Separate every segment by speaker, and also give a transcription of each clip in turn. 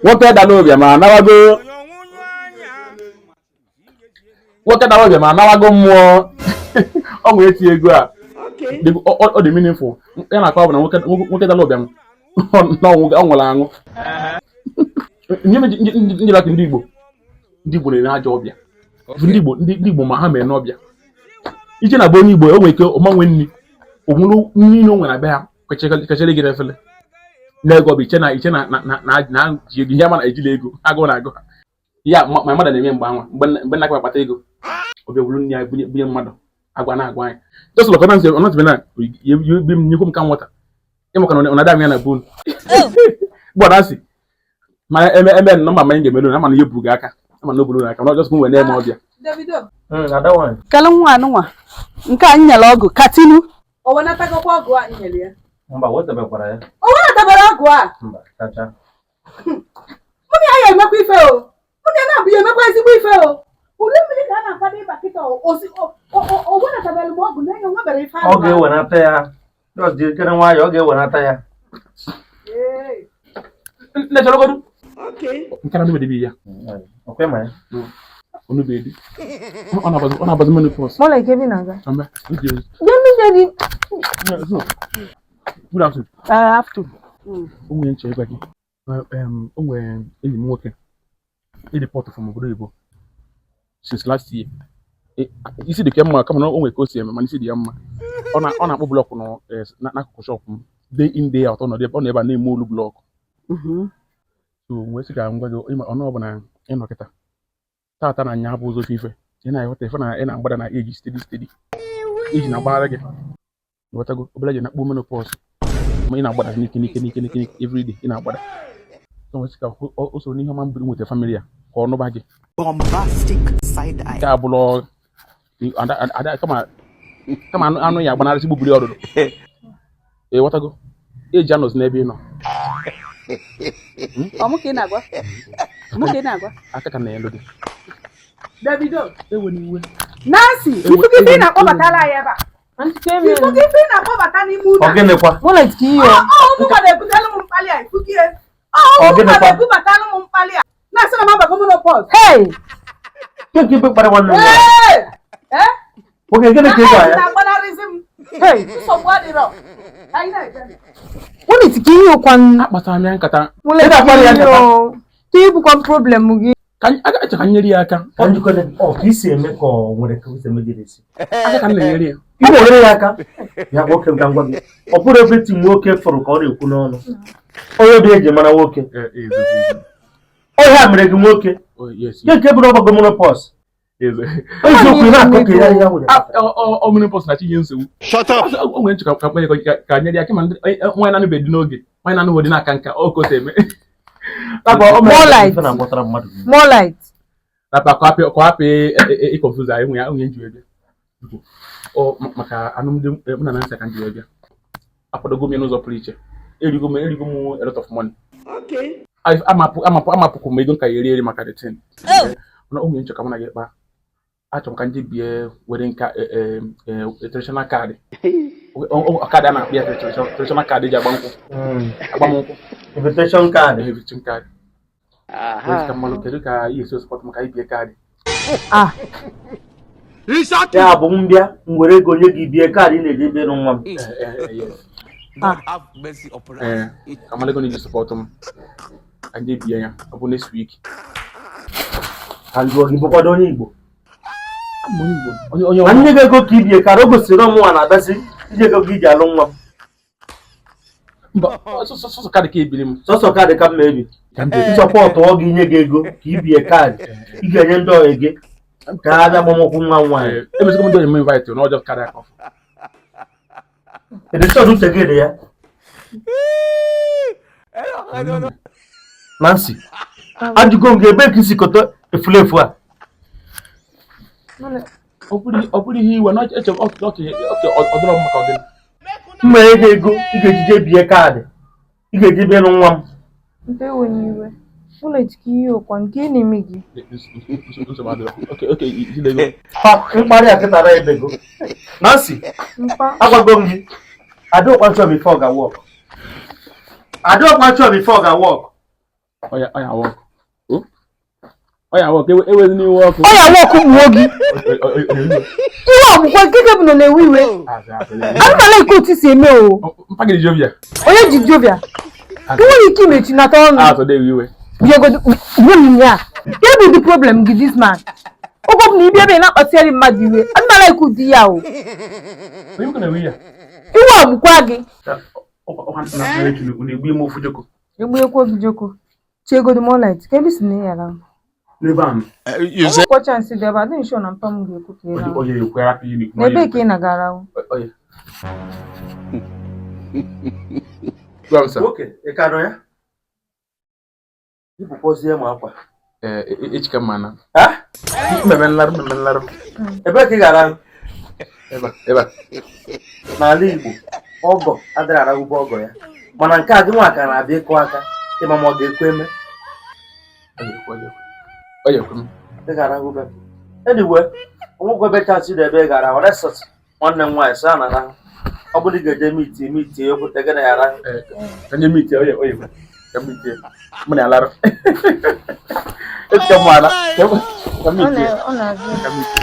Speaker 1: nwoke dalobia ma anawago mmụọ ọnwụ eti ego a ọ dị meaningful ya na-akọ bụ na nwoke dalobia na ọ nwụrụ anwụ ndị laki ndị Igbo na-ere ajọ ọbịa ndị Igbo ma ha mere n'ọbịa iche na bụ onye Igbo o nwere ike ọmanwe nri onwuru nri o nwere abịa ha kechere gị efele na-ego bụ iche na ji ego ihe ma na ejila ego agụ na agụ ya ma mmadụ na-eme mgbe anwa mgbe nna akpata ego ọbịa bụrụ nri ya bunye mmadụ agwa na-agwa anyị just lọkọta nsị ọ natụbe na bi m nyekwu m ka nwata ịmaka na ọ na-ada m ya na bon gbọda nsị ma eme nọmba ma anyị ga-emelu na mana ihe buru gị aka ama na oburu aka na ọjọs m wee na-eme ọbịa
Speaker 2: kalụ nwa anụnwa nke anyị nyere ọgụ katinu
Speaker 3: owenatagokwa ọgụ a nyere ya
Speaker 4: mba wetebekwara ya
Speaker 3: owenatabara ọgụ a
Speaker 4: mba kacha
Speaker 3: mụnye ya emekwa ife o mụnye na-abụ ya emekwa ezigbo ife o ule mmiri ka a na-akwado ịba kịta owenatabara m ọgụ na enye nwebere ife
Speaker 4: ọ ga-ewenata ya jikere nwayọ ọ ga-ewenata ya
Speaker 1: nechọrọgodu nke na nubedi ya
Speaker 4: okwe ma ya
Speaker 1: onubedi ọ na-abazi menopause
Speaker 2: mola ike bi na-aga
Speaker 1: good afternoon
Speaker 2: after
Speaker 1: o nwere nche ịgwa gị o nwere enyi m nwoke ịdịpọtụ from obodo Igbo since last year isi dị ka mma kama na o nwere ka o si eme mana isi dị ya mma ọ na-akpọ blọkụ n'akụkụ shọpụ m day in day out ọ nọ ebe a na-eme olu blọkụ so wee sị ka m gwa gị ọnụ ọbụla ịnọ kịta tata na anya bụ ụzọ ife ị na-aghọta ife na ị na-agbada na eji steady iji na-agbara gị ghọtago obere gị na-akpọ menopause ma ị na-agbada n'ike everyday ị na-agbada so wee sị ka o soro n'ihe ọma mbiri nweta family ya ka ọ nụba gị nke a bụrụ kama anụ ya agbanarịsị gbugbiri ọrụrụ ghọtago eji anọzi n'ebe ị nọ aka ka na elu dị
Speaker 3: Davido
Speaker 1: ewe n'iwe
Speaker 3: Nancy ifugi ife na-akpọbatala ya ebe a ifugi ife na-akpọbata n'ime ụlọ
Speaker 4: ọgịnịkwa
Speaker 2: mola ike iyo
Speaker 3: ọmụma na-ebutalụ m mkpali a ifugi ọmụma na-ebubatalụ m mkpali a na-asị na m abago menopause
Speaker 4: nke ibe kpara nwanne m oge gịnị ka ị gwa ya
Speaker 3: na-agbanarịzi m nsogbu adịrọ anyị na-eje
Speaker 2: mola ike iyo kwan
Speaker 1: akpatara m ya nkata
Speaker 2: mola ike iyo ti bukwa problem gị
Speaker 1: ka nyere ya aka
Speaker 4: ka isi eme ka ọ nwere ka isi eme gị esi
Speaker 1: aka ka m na-enyere ya
Speaker 4: ibe onyere ya aka ya nwoke nga ngwa gị ọ bụrụ ebe ti nwoke fụrụ ka ọ na-ekwu n'ọnụ onye obi eji mara nwoke ọhịa mere gị nwoke ya nke bụrụ ọgbago menopause eziokwu na-akọ ka ya nwere
Speaker 1: ọ menopause na chinye nsogbu o nwere nchekwa ka kpenye ka nyere ya kema nwaanyị na-anụbeghị n'oge nwaanyị na-anụbeghị n'aka nka o kote eme
Speaker 2: more light
Speaker 1: Napa kwa pe confuse anyị nwe ya onye njiwe bịa maka anụmdị mụ na Nancy ka njiwe bịa akwadogo m n'ụzọ pụrụ iche erigo m a lot of money amapụkwu m ego nka eri maka the thing na onye nchọ ka mụ na gị kpa achọrọ m ka ndị bie were nka traditional card kaadị a na-akpị ya traditional card eji agbamnkwụ
Speaker 4: invitation card
Speaker 1: ka mmalụ kedu ka ihe esi spọt maka ibie kaadị
Speaker 4: ya bụ m bịa m were ego nye gị bie kaadị ị na-eji bie nwa m
Speaker 1: ka mmalụ ego spọt m ka ndị bie ya ọ bụ next week
Speaker 4: ka njụọ gị bụkwado onye Igbo
Speaker 1: onye
Speaker 4: anyị nye ego ka ibie kaadị o gosiri ọmụnwa na-abịasị iji ego gị iji alụ nwa m
Speaker 1: sọsọ kaadị ka ebiri m
Speaker 4: sọsọ kaadị ka m ma ebi ịchọpọtụ ọ gị nye gị ego ka ibie kaadị ị ga-enye ndị ọyị gị ka ha bịa gbamọkwụ nwa nwaanyị
Speaker 1: emezigo m ndị onye m invite na ọjọọ kaadị akọ
Speaker 4: edechọdụ uche gị dị ya Nancy ajụgo m gị ebe ka isi kote efulefu a
Speaker 1: ọ bụrụ ihe iwe na eche ọdịrọ m maka ọgịnị
Speaker 4: mma enye gị ego ị ga-ejije bie kaadị ị ga-eji bie nwa m
Speaker 2: iwe ụlọ ike iyo kwa nke na-eme gị
Speaker 4: mkparị a kịtara ebego Nancy agwago m gị Adaọkwa chọrọ before ga work
Speaker 1: Oya walk. Oh. Oya walk. Ewe ni walk.
Speaker 3: Oya walk umuogi. Iwa abukwa keke bu no na ewiwe. Anu na like oti si eme o.
Speaker 1: Mpagidi Jovia.
Speaker 3: Oye ji Jovia. Iwo iki mechi na ton.
Speaker 1: So dey wiwe.
Speaker 3: You go win ya. What be the problem with this man? Ogo ni bi ebe na oteri mmadu iwe. Anu na like odi ya o.
Speaker 1: You gonna we ya.
Speaker 3: Iwa abukwa gi.
Speaker 1: O han na na chulu uni gbe mo fujoko.
Speaker 3: Egbe ekwo bijoko. Chego the more light. Kebi si ne ya la.
Speaker 1: Never.
Speaker 3: You say what chance dey ba dey show na mpam go ekwo ke na.
Speaker 1: Oye you kwara pi ni.
Speaker 3: Ebe ke na gara o.
Speaker 1: Oye. Well sir.
Speaker 4: Okay, e ka no ya. Ibu pozie ma akwa.
Speaker 1: Echika mana.
Speaker 4: Ha?
Speaker 1: Memenlar.
Speaker 4: Ebe ka gara.
Speaker 1: Eba.
Speaker 4: N'ala Igbo, ogo adịrị aragụba ogo ya. Mana nke a gị nwa ka na-abịa ịkụ aka. Ịma ma ọ ga-ekwe eme.
Speaker 1: Oye kwem.
Speaker 4: Ị ga-aragụba. Anyway, ọnwụgwọ ebe chasị dị ebe ị gara, ọ resọt nwanne m nwaanyị sị na ha. Ọ bụrụ ga-eje miti ekwute gị na ya ara.
Speaker 1: Kanye miti oye kwem. Ka miti. Mune alara. Echika mana. Ka miti.
Speaker 3: Ona gi.
Speaker 1: Ka miti.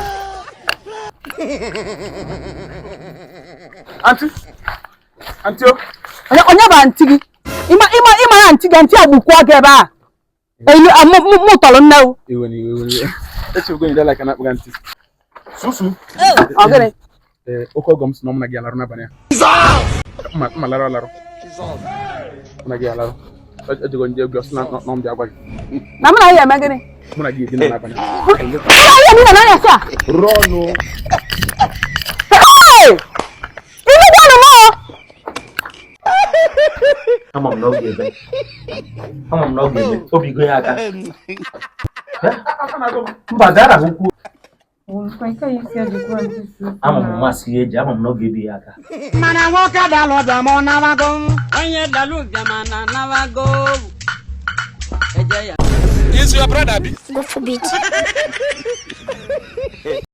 Speaker 1: Auntie.
Speaker 3: Onye ba anti gi. Ima na anti gi anti agbukwa ga ebe a. Elu mu tolo nna o.
Speaker 1: Iwe ni. Echi go ni dala kana auntie. Susu.
Speaker 3: Ogere.
Speaker 1: Oko goms no muna gi alaru na banya. Ma laro. Muna gi alaru. Ejego nje gos na no mbi agwa.
Speaker 3: Na muna ya megene.
Speaker 1: Muna gi edina na banya.
Speaker 3: Ya ni na ya sa.
Speaker 1: Rono.
Speaker 3: Ilu ganu mo.
Speaker 4: Ama m n'oge ebe. Obi go ya aka. Mba gara hukwu. Ama m masị eji, ama m n'oge ebe ya aka.
Speaker 5: Mana nwoke dalụ bịa ma ọ nawago. Onye dalụ bịa ma na nawago. Eje ya.
Speaker 6: Is your brother?
Speaker 7: Little bit.